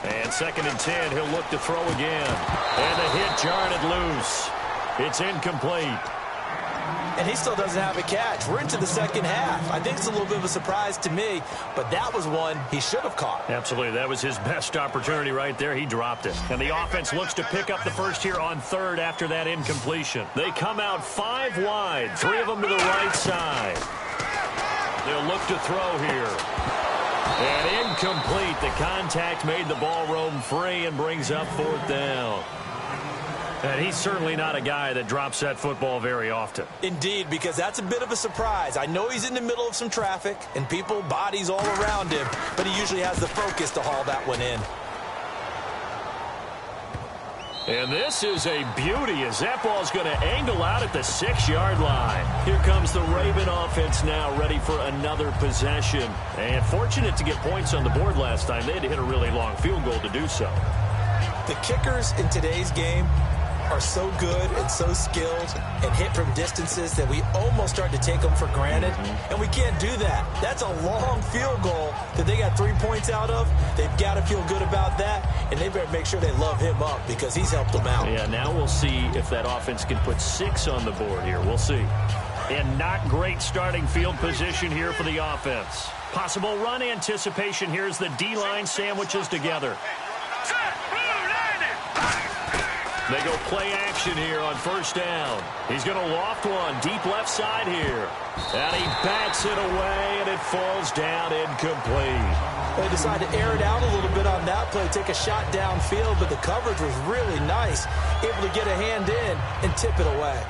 And 2nd and 10, he'll look to throw again. And the hit jarred it loose. It's incomplete. And he still doesn't have a catch. We're into the second half. I think it's a little bit of a surprise to me, but that was one he should have caught. Absolutely. That was his best opportunity right there. He dropped it. And the offense looks to pick up the first here on 3rd after that incompletion. They come out 5 wide, 3 of them to the right side. They'll look to throw here. And incomplete. The contact made the ball roam free and brings up 4th down. And he's certainly not a guy that drops that football very often. Indeed, because that's a bit of a surprise. I know he's in the middle of some traffic and people, bodies all around him, but he usually has the focus to haul that one in. And this is a beauty as that ball's going to angle out at the 6-yard line. Here comes the Raven offense now, ready for another possession. And fortunate to get points on the board last time. They had to hit a really long field goal to do so. The kickers in today's game are so good and so skilled and hit from distances that we almost start to take them for granted, and we can't do that. That's a long field goal that they got 3 points out of. They've got to feel good about that, and they better make sure they love him up because he's helped them out. Yeah, now we'll see if that offense can put 6 on the board here. We'll see. And not great starting field position here for the offense. Possible run anticipation here as the D-line sandwiches together. They go play action here on first down. He's going to loft one deep left side here. And he bats it away, and it falls down incomplete. They decide to air it out a little bit on that play, take a shot downfield, but the coverage was really nice, able to get a hand in and tip it away.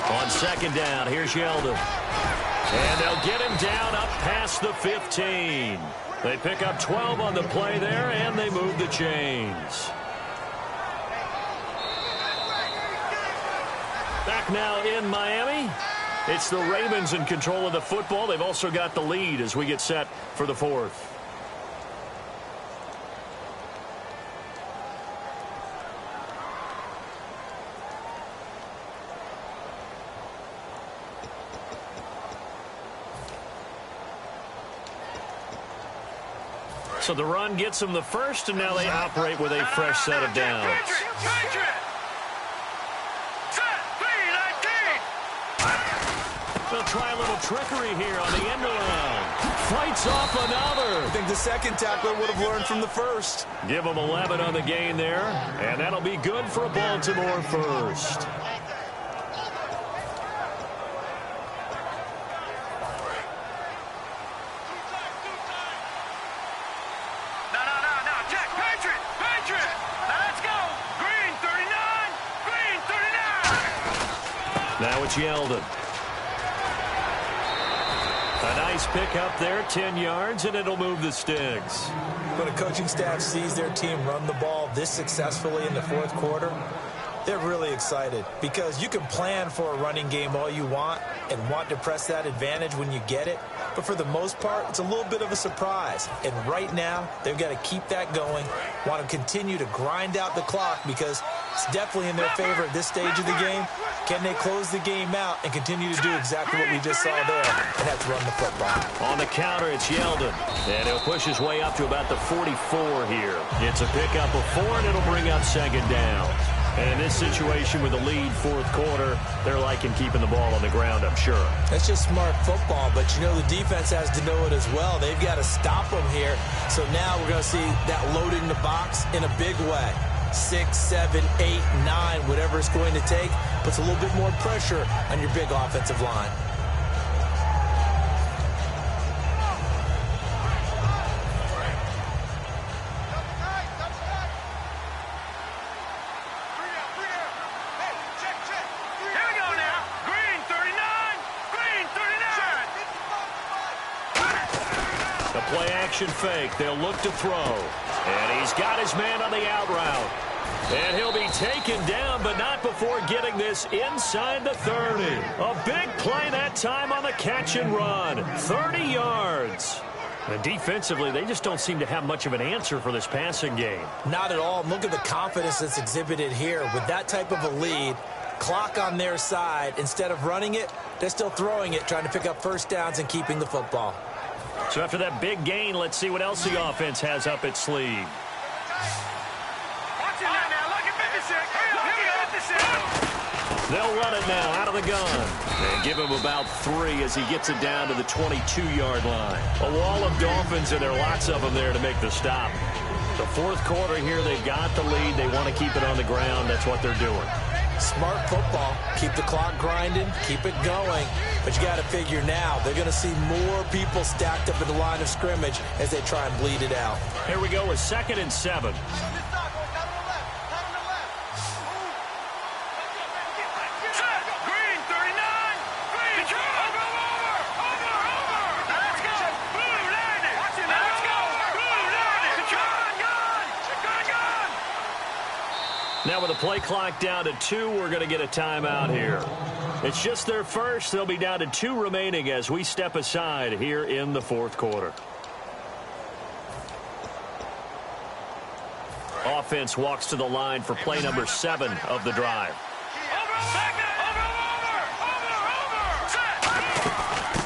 On 2nd down, here's Yeldon. And they'll get him down up past the 15. They pick up 12 on the play there, and they move the chains. Back now in Miami. It's the Ravens in control of the football. They've also got the lead as we get set for the 4th. So the run gets them the first, and now they operate with a fresh set of downs. They'll try a little trickery here on the end around. Fights off another. I think the second tackler would have learned from the first. Give them 11 on the gain there, and that'll be good for a Baltimore first. Now it's Yeldon. A nice pick up there, 10 yards, and it'll move the sticks. When a coaching staff sees their team run the ball this successfully in the 4th quarter, They're really excited because you can plan for a running game all you want and want to press that advantage when you get it. But for the most part, it's a little bit of a surprise. And right now, they've got to keep that going, want to continue to grind out the clock because it's definitely in their favor at this stage of the game. Can they close the game out and continue to do exactly what we just saw there and have to run the football? On the counter, it's Yeldon. And he'll push his way up to about the 44 here. It's a pickup of 4, and it'll bring up second down. And in this situation with the lead fourth quarter, they're liking keeping the ball on the ground, I'm sure. That's just smart football, but you know the defense has to know it as well. They've got to stop them here. So now we're going to see that loading the box in a big way. 6, 7, 8, 9, whatever it's going to take, puts a little bit more pressure on your big offensive line. Play-action fake. They'll look to throw. And he's got his man on the out route. And he'll be taken down, but not before getting this inside the 30. A big play that time on the catch and run. 30 yards. And defensively, they just don't seem to have much of an answer for this passing game. Not at all. Look at the confidence that's exhibited here. With that type of a lead, clock on their side, instead of running it, they're still throwing it, trying to pick up first downs and keeping the football. So after that big gain, let's see what else the offense has up its sleeve. Watch it now. Look at 56. They'll run it now out of the gun. And give him about 3 as he gets it down to the 22-yard line. A wall of Dolphins, and there are lots of them there to make the stop. The fourth quarter here, they've got the lead. They want to keep it on the ground. That's what they're doing. Smart football. Keep the clock grinding. Keep it going. But you got to figure now they're going to see more people stacked up at the line of scrimmage as they try and bleed it out. Here we go with 2nd and 7. Now with the play clock down to 2, we're going to get a timeout here. It's just their first. They'll be down to 2 remaining as we step aside here in the fourth quarter. Offense walks to the line for play number 7 of the drive.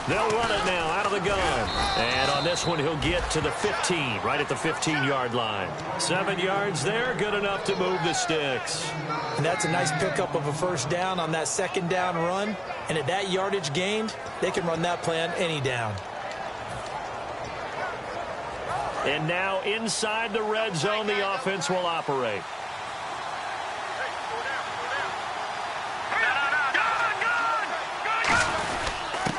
They'll run it now out of the gun. And on this one, he'll get to the 15, right at the 15-yard line. 7 yards there, good enough to move the sticks. And that's a nice pickup of a first down on that second down run. And at that yardage gained, they can run that play on any down. And now inside the red zone, the offense will operate.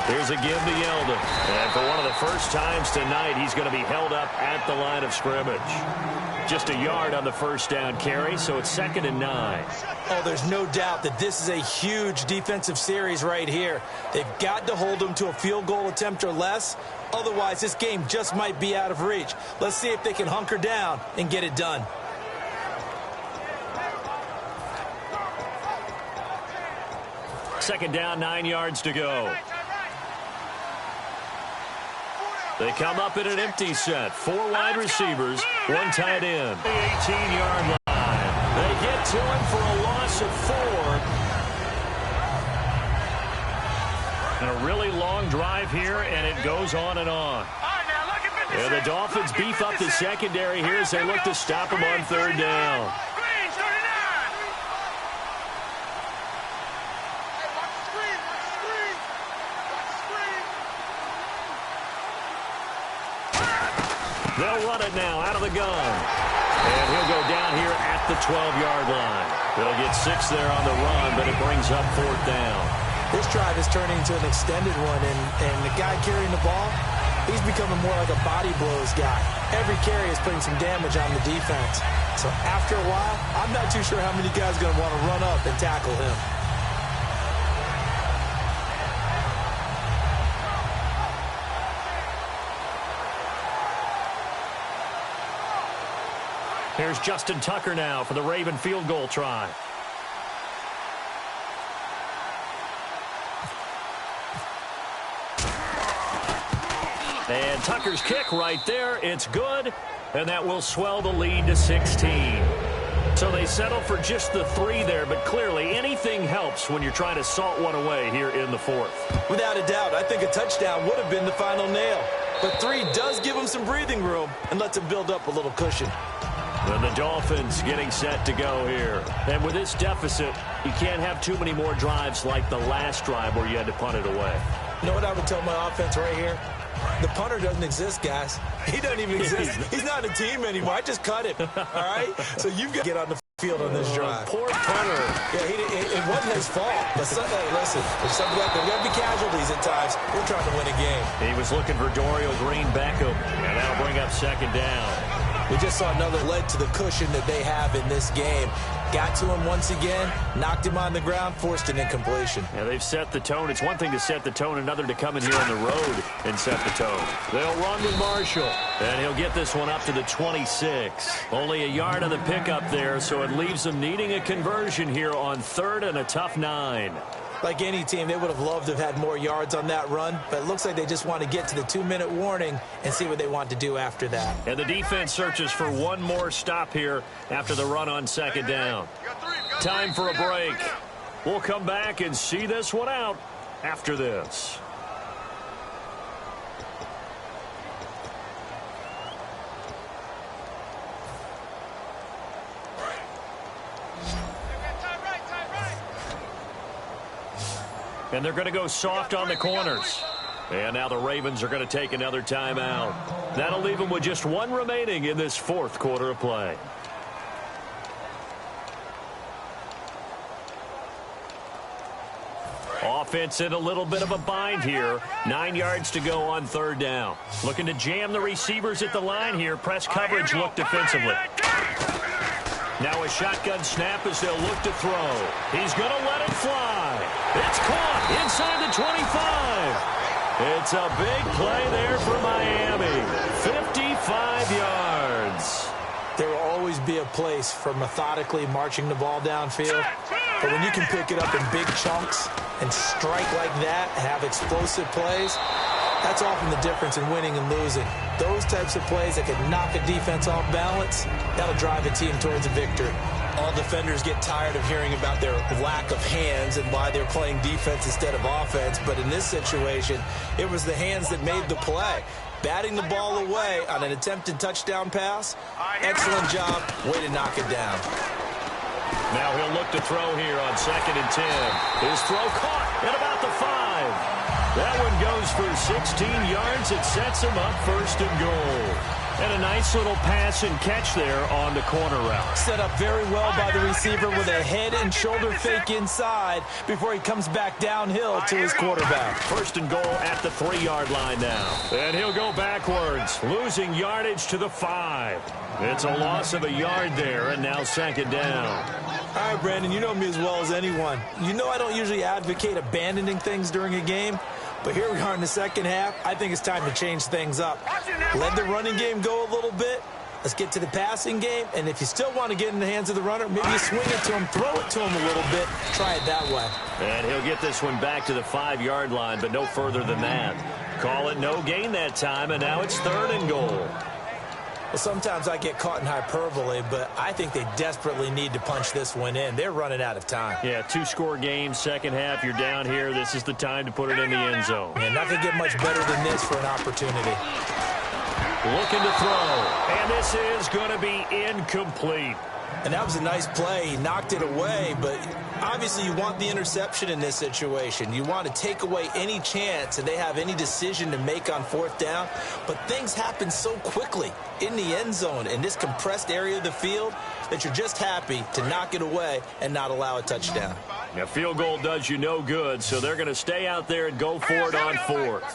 Here's a give to Yeldon. And for one of the first times tonight, he's going to be held up at the line of scrimmage. Just a yard on the first down carry, so it's 2nd and 9. Oh, there's no doubt that this is a huge defensive series right here. They've got to hold them to a field goal attempt or less. Otherwise, this game just might be out of reach. Let's see if they can hunker down and get it done. Second down, 9 yards to go. They come up in an empty set. 4 wide receivers, 1 tight end. The 18-yard line. They get to him for a loss of 4. And a really long drive here, and it goes on and on. And the Dolphins beef up the secondary here as they look to stop him on 3rd down. They'll run it now out of the gun. And he'll go down here at the 12-yard line. They'll get 6 there on the run, but it brings up 4th down. This drive is turning into an extended one, and the guy carrying the ball, he's becoming more like a body blows guy. Every carry is putting some damage on the defense. So after a while, I'm not too sure how many guys are going to want to run up and tackle him. Here's Justin Tucker now for the Raven field goal try. And Tucker's kick right there. It's good, and that will swell the lead to 16. So they settle for just the 3 there, but clearly anything helps when you're trying to salt one away here in the 4th. Without a doubt, I think a touchdown would have been the final nail. But 3 does give them some breathing room and lets them build up a little cushion. And the Dolphins getting set to go here. And with this deficit, you can't have too many more drives like the last drive where you had to punt it away. You know what I would tell my offense right here? The punter doesn't exist, guys. He doesn't even exist. He's not a team anymore. I just cut him. All right? So you've got to get on the field on this drive. Poor punter. Yeah, it wasn't his fault. But hey, listen, if something like that, there's going to be casualties at times. We're trying to win a game. He was looking for Dorial Green-Beckham, and that'll bring up 2nd down. We just saw another leg to the cushion that they have in this game. Got to him once again, knocked him on the ground, forced an incompletion. Yeah, they've set the tone. It's one thing to set the tone, another to come in here on the road and set the tone. They'll run with Marshall, and he'll get this one up to the 26. Only a yard on the pickup there, so it leaves them needing a conversion here on 3rd and a tough 9. Like any team, they would have loved to have had more yards on that run, but it looks like they just want to get to the 2-minute warning and see what they want to do after that. And the defense searches for one more stop here after the run on 2nd down. Time for a break. We'll come back and see this one out after this. And they're going to go soft on the corners. And now the Ravens are going to take another timeout. That'll leave them with just 1 remaining in this 4th quarter of play. Offense in a little bit of a bind here. 9 yards to go on 3rd down. Looking to jam the receivers at the line here. Press coverage look defensively. Now a shotgun snap as they'll look to throw. He's going to let it fly. It's caught inside the 25. It's a big play there for Miami. 55 yards. There will always be a place for methodically marching the ball downfield. But when you can pick it up in big chunks and strike like that, have explosive plays, that's often the difference in winning and losing. Those types of plays that can knock a defense off balance, that'll drive a team towards a victory. All defenders get tired of hearing about their lack of hands and why they're playing defense instead of offense. But in this situation, it was the hands that made the play. Batting the ball away on an attempted touchdown pass, excellent job, way to knock it down. Now he'll look to throw here on 2nd and 10. His throw caught at about the 5. That one goes for 16 yards. It sets him up 1st and goal. And a nice little pass and catch there on the corner route. Set up very well by the receiver with a head and shoulder fake inside before he comes back downhill to his quarterback. 1st and goal at the 3-yard line now. And he'll go backwards, losing yardage to the 5. It's a loss of a yard there, and now 2nd down. All right, Brandon, you know me as well as anyone. You know I don't usually advocate abandoning things during a game. But here we are in the 2nd half. I think it's time to change things up. Let the running game go a little bit. Let's get to the passing game. And if you still want to get in the hands of the runner, maybe you swing it to him, throw it to him a little bit. Try it that way. And he'll get this one back to the 5-yard line, but no further than that. Call it no gain that time, and now it's 3rd and goal. Well, sometimes I get caught in hyperbole, but I think they desperately need to punch this one in. They're running out of time. Yeah, 2-score game, 2nd half. You're down here. This is the time to put it in the end zone. And not going to get much better than this for an opportunity. Looking to throw. And this is going to be incomplete. And that was a nice play. He knocked it away, but obviously you want the interception in this situation. You want to take away any chance and they have any decision to make on 4th down. But things happen so quickly in the end zone in this compressed area of the field that you're just happy to knock it away and not allow a touchdown. A field goal does you no good, so they're going to stay out there and go for it on 4th.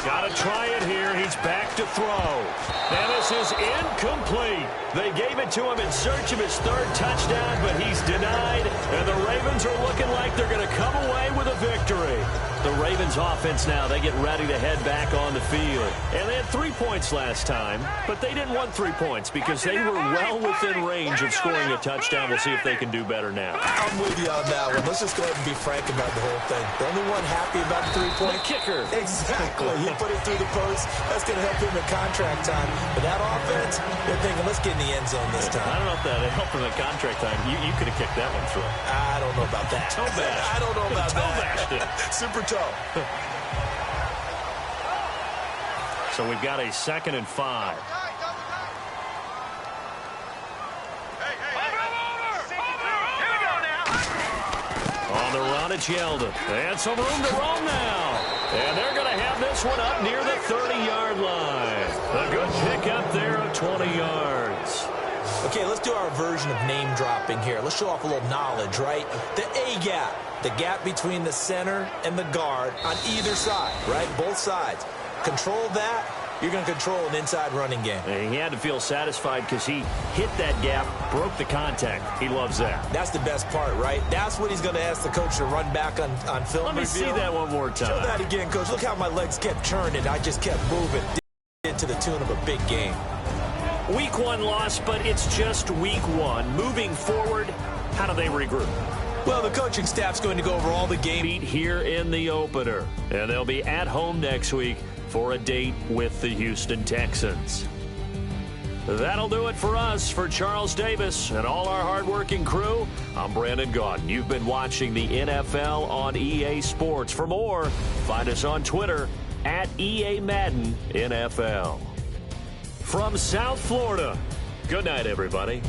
Got to try it here. He's back to throw. And this is incomplete. They gave it to him in search of his 3rd touchdown, but he's denied. And the Ravens are looking like they're going to come away with a victory. The Ravens offense now, they get ready to head back on the field. And they had 3 points last time, but they didn't want 3 points because they were well within range of scoring a touchdown. We'll see if they can do better now. I'm with you on that one. Let's just go ahead and be frank about the whole thing. The only one happy about the 3-point. The kicker. Exactly. He put it through the post. That's going to help him in contract time. But that offense, they're thinking, let's get in the end zone this time. I don't know if that helped him at contract time. You could have kicked that one through. I don't know about that. Toe bash. I don't know about toe that. bashed it. Super toe. So we've got a 2nd and 5. On the run, it's Yeldon. And some room to roam now. And they're going to have this one up near the 30-yard line. A good pick up there of 20 yards. Okay, let's do our version of name dropping here. Let's show off a little knowledge, right? The A-gap, the gap between the center and the guard on either side, right? Both sides. Control that, you're going to control an inside running game. And he had to feel satisfied because he hit that gap, broke the contact. He loves that. That's the best part, right? That's what he's going to ask the coach to run back on film Let me review. see that one more time. Show that again, coach. Look how my legs kept turning. I just kept moving to the tune of a big game. Week 1 loss, but it's just week 1. Moving forward, how do they regroup? Well, the coaching staff's going to go over all the game Here in the opener. And they'll be at home next week for a date with the Houston Texans. That'll do it for us. For Charles Davis and all our hardworking crew, I'm Brandon Gaudin. You've been watching the NFL on EA Sports. For more, find us on Twitter at EA Madden NFL. From South Florida, good night, everybody.